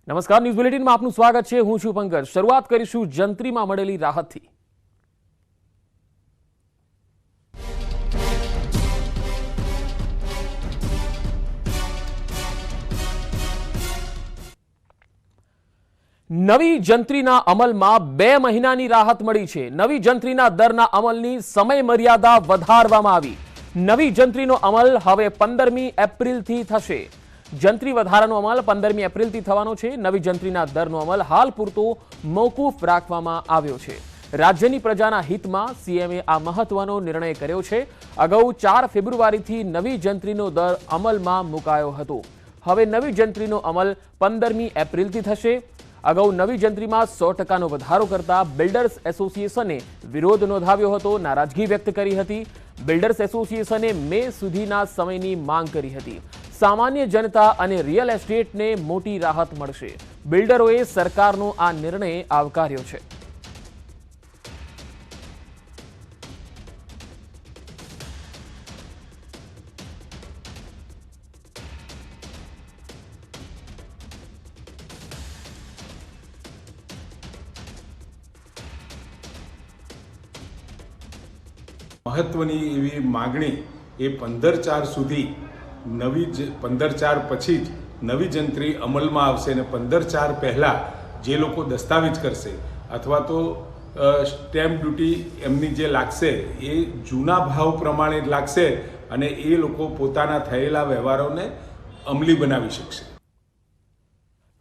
નમસ્કાર, ન્યૂઝ બુલેટિનમાં આપનું સ્વાગત છે। હું છું પંકજ। શરૂઆત કરીશું જંત્રીમાં મળેલી રાહતથી। નવી જંત્રીના અમલમાં 2 મહિનાની રાહત મળી છે। નવી જંત્રીના દરના અમલની સમય મર્યાદા વધારવામાં આવી। નવી જંત્રીનો અમલ હવે 15મી એપ્રિલથી થશે। જંત્રી વધારાનો અમલ 15મી એપ્રિલથી થવાનો છે। નવી જંત્રીના દરનો અમલ હાલ પૂરતો મોકૂફ રાખવામાં આવ્યો છે। રાજ્યની પ્રજાના હિતમાં સીએમએ આ મહત્વનો નિર્ણય કર્યો છે। અગાઉ 4 ફેબ્રુઆરીથી નવી જંત્રીનો દર અમલમાં મુકાયો હતો। હવે નવી જંત્રીનો અમલ 15મી એપ્રિલથી થશે। અગાઉ નવી જંત્રીમાં 100%નો વધારો કરતા બિલ્ડર્સ એસોસિએશને વિરોધ નોંધાવ્યો હતો, નારાજગી વ્યક્ત કરી હતી। બિલ્ડર્સ એસોસિએશને મે સુધીના સમયની માંગ કરી હતી। સામાન્ય જનતા અને રિયલ એસ્ટેટને મોટી રાહત મળશે। બિલ્ડરોએ સરકારનો આ નિર્ણય આવકાર્યો છે। મહત્વની એવી માગણી એ 15/4 સુધી નવી 15/4 પછી જ નવી જંત્રી અમલમાં આવશે અને 15/4 પહેલાં જે લોકો દસ્તાવેજ કરશે અથવા તો સ્ટેમ્પ ડ્યુટી એમની જે લાગશે એ જૂના ભાવ પ્રમાણે જ લાગશે અને એ લોકો પોતાના થયેલા વ્યવહારોને અમલી બનાવી શકશે।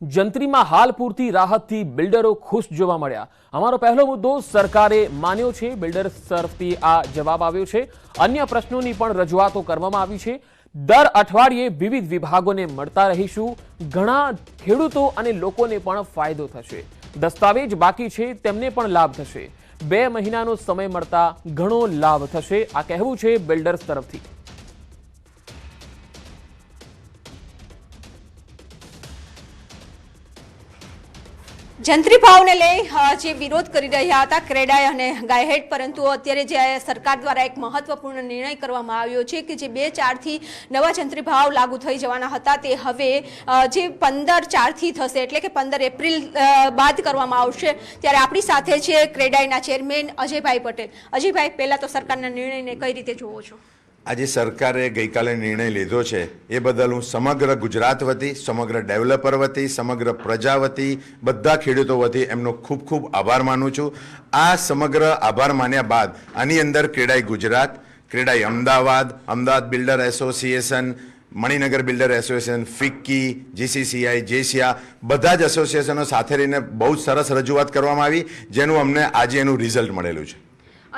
જંત્રીમાં હાલ પૂરતી રાહતથી બિલ્ડરો ખુશ જોવા મળ્યા। અમારો પહેલો મુદ્દો સરકારે માન્યો છે। બિલ્ડર્સ તરફથી આ જવાબ આવ્યો છે। અન્ય પ્રશ્નોની પણ રજૂઆતો કરવામાં આવી છે। દર અઠવાડિયે વિવિધ વિભાગોને મળતા રહીશું। ઘણા ખેડૂતો અને લોકોને પણ ફાયદો થશે। દસ્તાવેજ બાકી છે તેમને પણ લાભ થશે। 2 મહિનાનો સમય મળતા ઘણો લાભ થશે, આ કહેવું છે બિલ્ડર્સ તરફથી। જંત્રી ભાવને લઈ જે વિરોધ કરી રહ્યા હતા ક્રેડાઈ અને ગાયહેડ, પરંતુ અત્યારે જે સરકાર દ્વારા એક મહત્વપૂર્ણ નિર્ણય કરવામાં આવ્યો છે કે જે 2/4થી નવા જંત્રી ભાવ લાગુ થઈ જવાના હતા તે હવે જે 15/4થી થશે, એટલે કે 15 એપ્રિલ બાદ કરવામાં આવશે। ત્યારે આપણી સાથે છે ક્રેડાઈના ચેરમેન અજયભાઈ પટેલ। અજયભાઈ, પહેલા તો સરકારના નિર્ણયને કઈ રીતે જોવો છો? આજે સરકારે ગઈકાલે નિર્ણય લીધો છે એ બદલ હું સમગ્ર ગુજરાત વતી, સમગ્ર ડેવલપર વતી, સમગ્ર પ્રજા વતી, બધા ખેડૂતો વતી એમનો ખૂબ ખૂબ આભાર માનું છું। આ સમગ્ર આભાર માન્યા બાદ આની અંદર CREDAI Gujarat, CREDAI Ahmedabad, Ahmedabad builder association, Maninagar builder association, FICCI, GCCI, GESIA, બધા જ એસોસિએશનો સાથે રહીને બહુ સરસ રજૂઆત કરવામાં આવી, જેનું અમને આજે એનું રિઝલ્ટ મળેલું છે।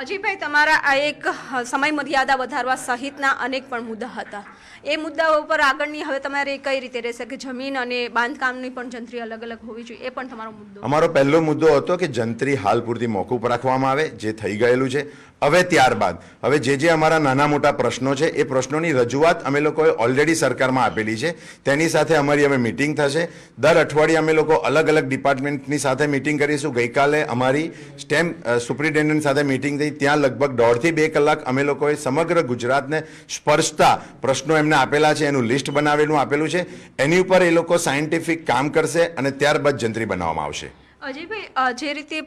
અજયભાઈ, તમારા આ એક સમય મર્યાદા વધારવા સહિતના અનેક પણ મુદ્દા હતા। એ મુદ્દાઓ પર આગળની હવે તમારે કઈ રીતે રહેશે કે જમીન અને બાંધકામની પણ જંત્રી અલગ અલગ હોવી જોઈએ, એ પણ તમારો મુદ્દો? અમારો પહેલો મુદ્દો હતો કે જંત્રી હાલ પૂરતી મોકૂફ રાખવામાં આવે, જે થઈ ગયેલું છે। હવે ત્યારબાદ હવે જે અમારા નાના મોટા પ્રશ્નો છે એ પ્રશ્નોની રજૂઆત અમે લોકોએ ઓલરેડી સરકારમાં આપેલી છે। તેની સાથે અમારી હવે મિટિંગ થશે। દર અઠવાડિયે અમે લોકો અલગ અલગ ડિપાર્ટમેન્ટની સાથે મિટિંગ કરીશું। ગઈકાલે અમારી સ્ટેમ્પ સુપ્રિન્ટેન્ડન્ટ સાથે મિટિંગ થઈ, ત્યાં લગભગ 1.5 થી 2 કલાક અમે લોકોએ સમગ્ર ગુજરાતને સ્પર્શતા પ્રશ્નો એમને આપેલા છે, એનું લિસ્ટ બનાવેલું આપેલું છે। એની ઉપર એ લોકો સાયન્ટિફિક કામ કરશે અને ત્યારબાદ જંત્રી બનાવવામાં આવશે। અજયભાઈ, જે રીતે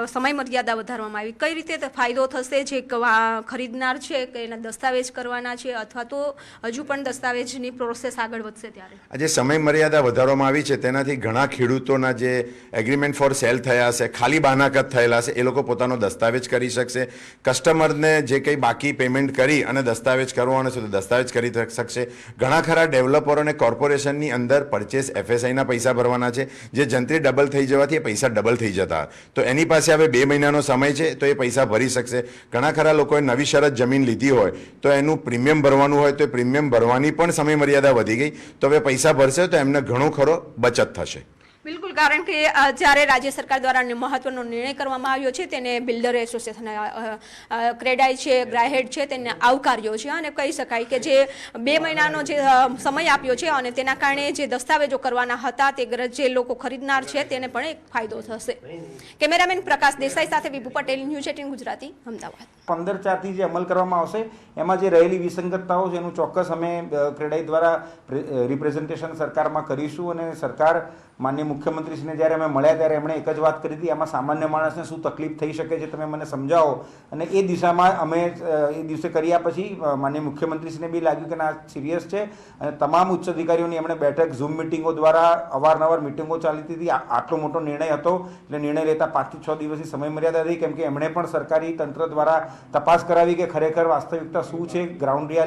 સમય મર્યાદા વધારવામાં આવી, કઈ રીતે ફાયદો થશે? જે ખરીદનાર છે કે એના દસ્તાવેજ કરવાના છે અથવા તો હજુ પણ દસ્તાવેજની પ્રોસેસ આગળ વધશે ત્યારે? આજે સમય મર્યાદા વધારવામાં આવી છે તેનાથી ઘણા ખેડૂતોના જે એગ્રીમેન્ટ ફોર સેલ થયા હશે, ખાલી બાનાકત થયેલા હશે, એ લોકો પોતાનો દસ્તાવેજ કરી શકશે। કસ્ટમરને જે કંઈ બાકી પેમેન્ટ કરી અને દસ્તાવેજ કરવાનો છે તો દસ્તાવેજ કરી શકશે। ઘણા ખરા ડેવલપરો અને કોર્પોરેશનની અંદર પરચેસ એફએસઆઈના પૈસા ભરવાના છે, જે જંત્રી ડબલ થઈ જવાથી પૈસા ડબલ થઈ જતા, તો એની પાસે હવે 2 મહિનાનો સમય છે તો એ પૈસા ભરી શકશે। ઘણા ખરા લોકોએ નવી શરત જમીન લીધી હોય તો એનું પ્રીમિયમ ભરવાનું હોય તો એ પ્રીમિયમ ભરવાની પણ સમય મર્યાદા વધી ગઈ, તો હવે પૈસા ભરશે તો એમને ઘણો ખરો બચત થશે। બિલકુલ, કારણ કે જ્યારે રાજ્ય સરકાર દ્વારા મહત્વનો નિર્ણય કરવામાં આવ્યો છે તેને બિલ્ડર એસોસિએશન, ક્રેડાઈ છે, ગ્રાયહેડ છે, તેને આવકાર્યો છે અને કહી શકાય કે જે 2 મહિનાનો જે સમય આપ્યો છે અને તેના કારણે જે દસ્તાવેજો કરવાના હતા તે જે લોકો ખરીદનાર છે તેને પણ એક ફાયદો થશે। કેમેરામેન પ્રકાશ દેસાઈ સાથે વિભુ પટેલ, ન્યૂઝ 18 ગુજરાતી, અમદાવાદ। 15/4થી જે અમલ કરવામાં આવશે એમાં જે રહેલી વિસંગતતાઓ છે એનું ચોક્કસ અમે ક્રેડાઈ દ્વારા રિપ્રેઝન્ટેશન સરકારમાં કરીશું અને સરકાર માનનીય મુખ્યમંત્રીશ્રીને જ્યારે અમે મળ્યા ત્યારે એમણે એક જ વાત કરી હતી, આમાં સામાન્ય માણસને શું તકલીફ થઈ શકે છે તમે મને સમજાવો. અને એ દિશામાં અમે એ દિવસે કર્યા પછી માનનીય મુખ્યમંત્રીશ્રીને બી લાગ્યું કે ના સિરિયસ છે, અને તમામ ઉચ્ચ અધિકારીઓની એમણે બેઠક ઝૂમ મિટિંગો દ્વારા અવારનવાર મિટિંગો ચાલતી હતી. આટલો મોટો નિર્ણય હતો એટલે નિર્ણય લેતા 5 થી 6 દિવસની સમય મર્યાદા હતી, કેમ કે એમણે પણ સરકારી તંત્ર દ્વારા તપાસ કરાવી કે ખરેખર વાસ્તવિકતા શું છે, ગ્રાઉન્ડ રિયાલિટી